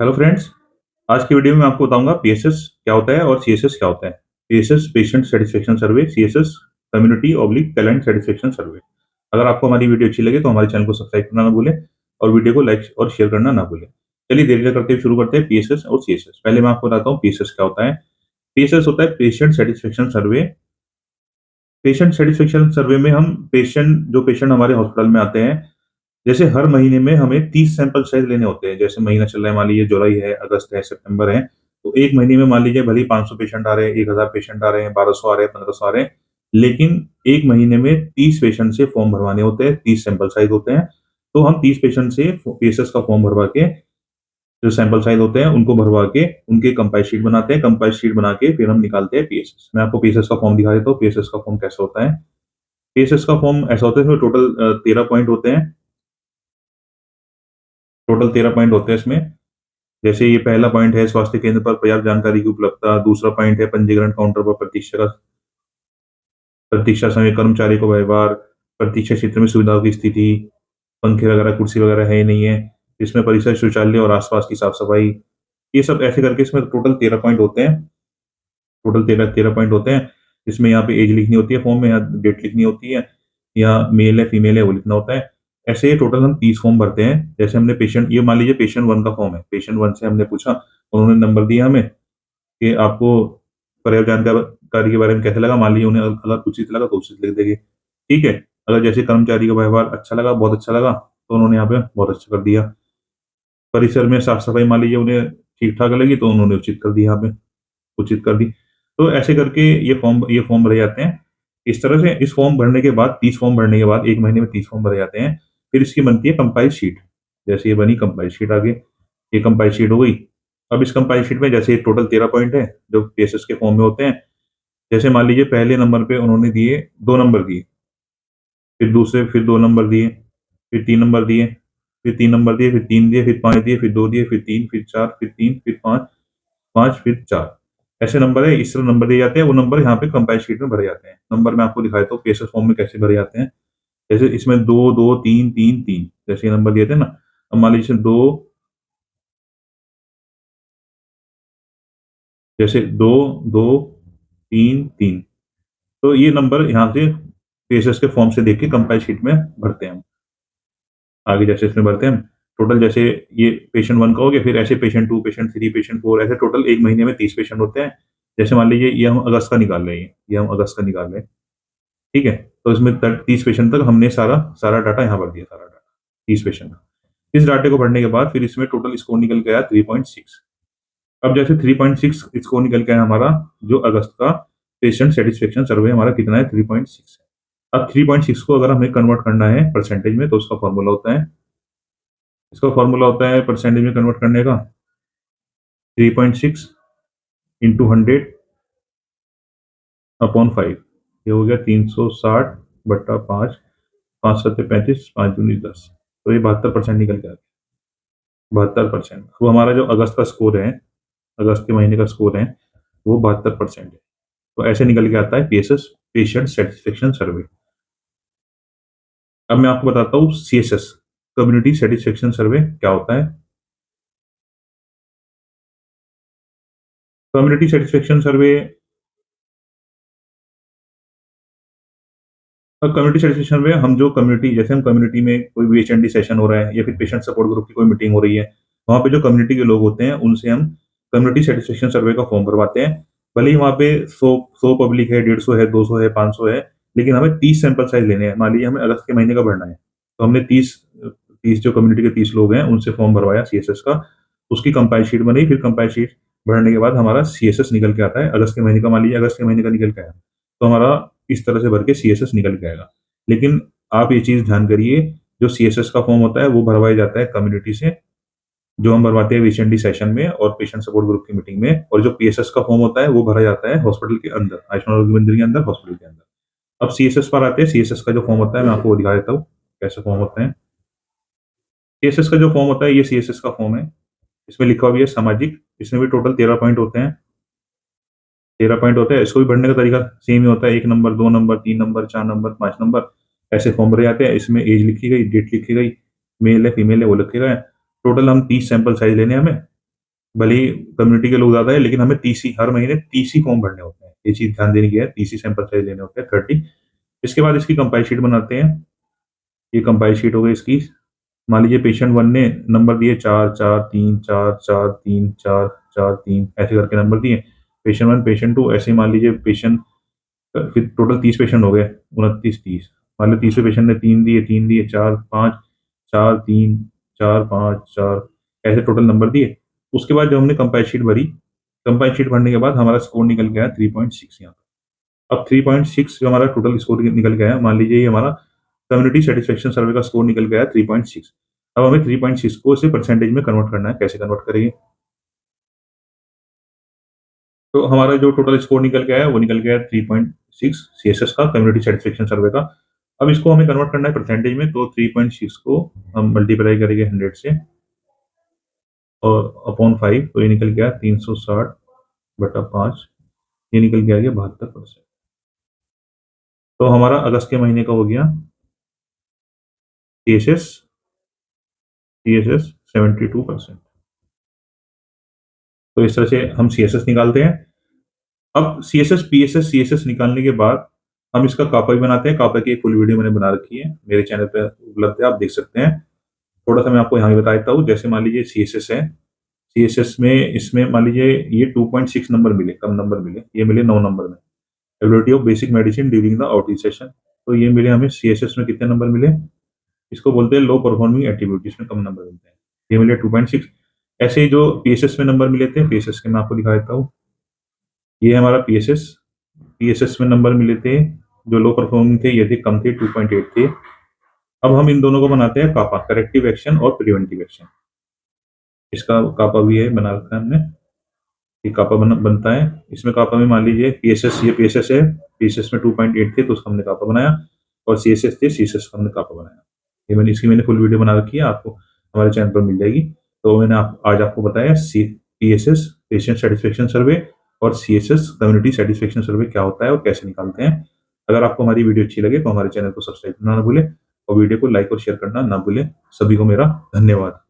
Hello friends. आज की video में आपको बताऊंगा पीएसएस क्या होता है और सीएसएस क्या होता है। PSS patient satisfaction survey, CSS community oblique talent satisfaction survey. अगर आपको हमारी वीडियो अच्छी लगे तो हमारे चैनल को सब्सक्राइब करना ना भूलें और वीडियो को लाइक और शेयर करना ना भूलें। चलिए देरी न करते हुए शुरू करते हैं पीएसएस और सीएसएस। पहले मैं आपको बताता हूँ पीएसएस क्या होता है। पीएसएस होता है patient satisfaction survey. Patient satisfaction survey में हम पेशेंट हमारे हॉस्पिटल में आते हैं, जैसे हर महीने में हमें 30 सैंपल साइज लेने होते हैं। जैसे महीना चल रहा है, मान लीजिए जुलाई है, अगस्त है, सितंबर है, तो एक महीने में मान लीजिए भले ही 500 पेशेंट आ रहे हैं, 1000 पेशेंट आ रहे हैं, 1200 आ रहे हैं, 1500 आ रहे हैं, लेकिन एक महीने में 30 पेशेंट से फॉर्म भरवाने होते हैं, 30 सैंपल साइज होते हैं। तो हम 30 पेशेंट से पीएसएस का फॉर्म भरवा के, जो सैंपल साइज होते हैं उनको भरवा के उनके कंपाइल शीट बनाते हैं। कंपाइल शीट बना के फिर हम निकालते हैं पीएसएस। मैं आपको पीएसएस का फॉर्म दिखा देता हूँ, पीएसएस का फॉर्म कैसा होता है। पीएसएस का फॉर्म ऐसा होता है, इसमें टोटल 13 पॉइंट होते हैं। टोटल 13 पॉइंट होते हैं इसमें। जैसे ये पहला पॉइंट है, स्वास्थ्य केंद्र पर पर्याप्त जानकारी की उपलब्धता। दूसरा पॉइंट है, पंजीकरण काउंटर पर प्रतीक्षा समय, कर्मचारी को व्यवहार, प्रतीक्षा क्षेत्र में सुविधाओं की स्थिति, पंखे वगैरह, कुर्सी वगैरह है ही नहीं है, इसमें परिसर, शौचालय और आसपास की साफ सफाई। ये सब ऐसे करके इसमें टोटल 13 पॉइंट होते हैं। टोटल 13 पॉइंट होते हैं। इसमें यहाँ पे एज लिखनी होती है फॉर्म में, यहाँ डेट लिखनी होती है, यहाँ मेल है फीमेल है वो लिखना होता है। ऐसे ही टोटल हम 30 फॉर्म भरते हैं। जैसे हमने पेशेंट, ये मान लीजिए पेशेंट 1 का फॉर्म है, पेशेंट 1 से हमने पूछा, उन्होंने नंबर दिया हमें कि आपको पर्याप्त जानकारी के बारे में कैसा लगा। मान लीजिए उन्हें अगर उचित लगा तो उचित लिख देंगे, ठीक है। अगर जैसे कर्मचारी का व्यवहार अच्छा लगा, बहुत अच्छा लगा, तो उन्होंने यहाँ पे बहुत अच्छा कर दिया। परिसर में साफ सफाई मान लीजिए उन्हें ठीक ठाक लगी तो उन्होंने उचित कर दी, यहाँ पे उचित कर दी। तो ऐसे करके ये फॉर्म भरे जाते हैं। इस तरह से इस फॉर्म भरने के बाद, 30 फॉर्म भरने के बाद, एक महीने में 30 फॉर्म भरे जाते हैं। फिर इसकी बनती है कंपाइल शीट। जैसे ये बनी कंपाइल शीट आगे, ये कंपाइल शीट हो गई। अब इस कंपाइल शीट में जैसे टोटल 13 पॉइंट है जो पीएसएस के फॉर्म में होते हैं। जैसे मान लीजिए पहले नंबर पे उन्होंने दिए 2 नंबर दिए, फिर दूसरे फिर 2 नंबर दिए, फिर 3 नंबर दिए, फिर 3 नंबर दिए, फिर 3 दिए, फिर 5 दिए, फिर 2 दिए, फिर 3, फिर 4, फिर 3, फिर 5, 5 फिर 4। ऐसे नंबर है, इस तरह नंबर दिए जाते हैं। वो नंबर यहाँ पे कंपाइल शीट में भरे जाते हैं। नंबर मैं आपको दिखा देता हूँ पीएसएस फॉर्म में कैसे भरे जाते हैं। जैसे इसमें 2, 2, 3, 3, 3, जैसे ये नंबर दिए थे ना। अब मान लीजिए 2, जैसे 2, 2, 3, 3, तो ये नंबर यहाँ से पीएसएस के फॉर्म से देख के कंपाइल शीट में भरते हैं हम। आगे जैसे इसमें भरते हैं हम टोटल, जैसे ये पेशेंट 1 का हो गया, फिर ऐसे पेशेंट 2, पेशेंट 3, पेशेंट 4, ऐसे टोटल एक महीने में 30 पेशेंट होते हैं। जैसे मान लीजिए ये हम अगस्त का निकाल रहे हैं, ये हम अगस्त का निकाल रहे हैं, ठीक है। तो इसमें 30 पेशेंट तक हमने सारा सारा डाटा यहाँ भर दिया, सारा डाटा 30 पेशेंट का। इस डाटे को भरने के बाद फिर इसमें टोटल स्कोर निकल के आया 3.6। अब जैसे 3.6 स्कोर निकल के आया हमारा, जो अगस्त का पेशेंट सेटिस्फेक्शन सर्वे हमारा कितना है, 3.6 है। अब 3.6 को अगर हमें कन्वर्ट करना है परसेंटेज में, तो उसका फॉर्मूला होता है, इसका फॉर्मूला होता है परसेंटेज में कन्वर्ट करने का, 3.6 इंटू 100 अपॉन 5। ये हो गया 360 बट्टा 5, 5 सत्ते 35, 5 दूनी 10, तो ये 72% निकल के आ गया, 72%। अब हमारा जो अगस्त का स्कोर है, अगस्त के महीने का स्कोर है, वो 72% है। तो ऐसे निकल के आता है पीएसएस पेशेंट सेटिस्फेक्शन सर्वे। अब मैं आपको बताता हूँ सीएसएस कम्युनिटी सेटिस्फेक्शन सर्वे क्या होता है। Community satisfaction survey, community satisfaction में हम जो कम्युनिटी, जैसे हम कम्युनिटी में कोई भी एचएनडी सेशन हो रहा है या फिर पेशेंट सपोर्ट ग्रुप की कोई मीटिंग हो रही है, वहाँ पे जो कम्युनिटी के लोग होते हैं उनसे हम कम्युनिटी सेटिस्फेक्शन सर्वे का फॉर्म भरवाते हैं। भले ही वहाँ पे 100 पब्लिक है, 150 है, 200 है, 500 है, लेकिन हमें 30 सैंपल साइज लेने हैं। मान लीजिए हमें अगस्त के महीने का भरना है, तो हमने 30 जो कम्युनिटी के 30 लोग हैं उनसे फॉर्म भरवाया सीएसएस का। उसकी कंपाइल शीट बनी, फिर कंपाइल शीट भरने के बाद हमारा सीएसएस निकल के आता है अगस्त के महीने का। मान लीजिए अगस्त के महीने का निकल के आया, तो हमारा इस तरह से भर के सीएसएस निकल के आएगा। लेकिन आप ये चीज ध्यान करिए, जो सीएसएस का फॉर्म होता है वो भरवाया जाता है कम्युनिटी से, जो हम भरवाते हैं वीसीएनडी सेशन में और पेशेंट सपोर्ट ग्रुप की मीटिंग में। और जो पीएसएस का फॉर्म होता है वो भरा जाता है हॉस्पिटल के अंदर, आयुष्मान आरोग्य मंदिर के अंदर, हॉस्पिटल के अंदर। अब सीएसएस पर आते हैं। सीएसएस का जो फॉर्म होता है मैं आपको वो दिखा देता हूँ कैसे फॉर्म होता है। सीएसएस का जो फॉर्म होता है, ये सीएसएस का फॉर्म है। इसमें लिखा हुआ है सामाजिक। इसमें भी टोटल 13 पॉइंट होते हैं। 13 पॉइंट होते हैं। इसको भी भरने का तरीका सेम ही होता है, 1 number, 2 number, 3 number, 4 number, 5 number, ऐसे फॉर्म भरे जाते हैं। इसमें एज लिखी गई, डेट लिखी गई, मेल है फीमेल है वो लिखी गए। टोटल हम 30 सैंपल साइज लेने हैं हमें। भले ही कम्युनिटी के लोग ज़्यादा है, लेकिन हमें 30 हर महीने 30 फॉर्म भरने होते हैं। ये चीज़ ध्यान देने की है, 30 सैंपल साइज़ लेने होते हैं, 30। इसके बाद इसकी कंपाइल शीट बनाते हैं। ये कंपाइल शीट हो गई इसकी। मान लीजिए पेशेंट 1 ने नंबर दिए 4, 4, 3, 4, 4, 3, 4, 4, 3 ऐसे करके नंबर दिए। पेशेंट 1, पेशेंट 2 ऐसे ही मान लीजिए पेशेंट फिर टोटल 30 पेशेंट हो गए, 29, 30। मान लो 30वें पेशेंट ने 3 दिए, 3 दिए, 4, 5, 4, 3, 4, 5, 4 ऐसे टोटल नंबर दिए। उसके बाद जब हमने कंपाइल शीट भरी, कंपाइल शीट भरने के बाद हमारा स्कोर निकल के आया 3.6 यहाँ पे। अब 3.6 जो हमारा टोटल स्कोर निकल के आया, मान लीजिए ये हमारा कम्युनिटी सैटिस्फैक्शन सर्वे का स्कोर निकल के आया 3.6। अब हमें 3.6 को इसे परसेंटेज में कन्वर्ट करना है। कैसे कन्वर्ट करेंगे? तो हमारा जो टोटल स्कोर निकल के आया वो निकल गया 3.6 सीएसएस का, कम्युनिटी सैटिस्फैक्शन सर्वे का। अब इसको हमें कन्वर्ट करना है परसेंटेज में, तो 3.6 को हम मल्टीप्लाई करेंगे 100 से और अपॉन 5, तो ये निकल गया 360/5, ये निकल के आ गया 72%। तो हमारा अगस्त के महीने का हो गया सीएसएस सीएसएस 72%। तो इस तरह से हम सीएसएस निकालते हैं। अब सीएसएस, पीएसएस, सीएसएस निकालने के बाद हम इसका कापा भी बनाते हैं। कापा की एक फुल वीडियो मैंने बना रखी है, मेरे चैनल पे उपलब्ध है, आप देख सकते हैं। थोड़ा-सा मैं आपको यहाँ भी बता देता हूँ। जैसे मान लीजिए सीएसएस है, सीएसएस में इसमें मान लीजिए ये 2.6 नंबर मिले, कम नंबर मिले, ये मिले 9 नंबर में। Ability of basic medicine during the outreach session, तो ये मिले हमें सीएसएस में कितने नंबर मिले? इसको बोलते हैं लो परफॉर्मिंग एट्रीब्यूट, जिसमें कम नंबर मिलते हैं। ये मिले 2.6। ऐसे ही जो पीएसएस में नंबर मिले थे, पीएसएस के मैं आपको दिखा देता हूँ। ये हमारा पीएसएस, पीएसएस में नंबर मिले थे, जो लो परफॉर्मिंग थे ये थे, कम थे, 2.8 थे। अब हम इन दोनों को बनाते हैं कापा, करेक्टिव एक्शन और प्रिवेंटिव एक्शन। इसका कापा भी है, बना रखा है हमने। ये कापा बनता है। इसमें कापा में मान लीजिए पीएसएस, ये पीएसएस है, पीएसएस में 2.8 थे तो उसका हमने कापा बनाया, और सीएसएस थे, सीएसएस का हमने कापा बनाया। ये मैंने फुल वीडियो बना रखी है, आपको हमारे चैनल पर मिल जाएगी। तो मैंने आज आपको बताया पीएसएस पेशेंट सेटिस्फेक्शन सर्वे और सीएसएस कम्युनिटी सेटिस्फेक्शन सर्वे क्या होता है और कैसे निकालते हैं। अगर आपको हमारी वीडियो अच्छी लगे तो हमारे चैनल को सब्सक्राइब करना ना भूलें और वीडियो को लाइक और शेयर करना ना भूलें। सभी को मेरा धन्यवाद।